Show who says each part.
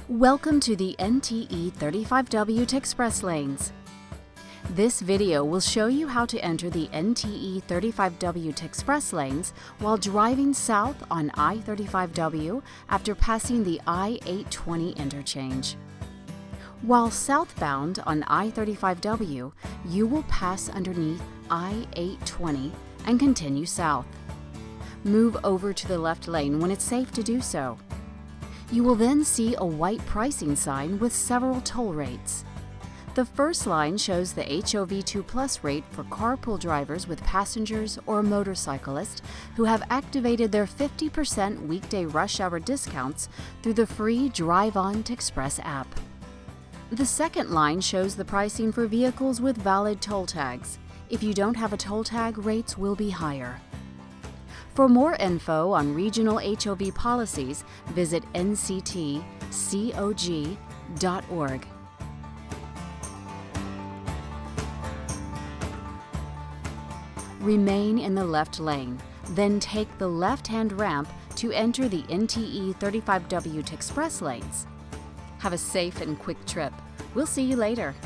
Speaker 1: Welcome to the NTE 35W TEXpress Lanes. This video will show you how to enter the NTE 35W TEXpress Lanes while driving south on I-35W after passing the I-820 interchange. While southbound on I-35W, you will pass underneath I-820 and continue south. Move over to the left lane when it's safe to do so. You will then see a white pricing sign with several toll rates. The first line shows the HOV2 Plus rate for carpool drivers with passengers or motorcyclists who have activated their 50% weekday rush hour discounts through the free Drive On TEXpress app. The second line shows the pricing for vehicles with valid toll tags. If you don't have a toll tag, rates will be higher. For more info on regional HOV policies, visit nctcog.org. Remain in the left lane, then take the left-hand ramp to enter the NTE 35W TEXpress Lanes. Have a safe and quick trip. We'll see you later.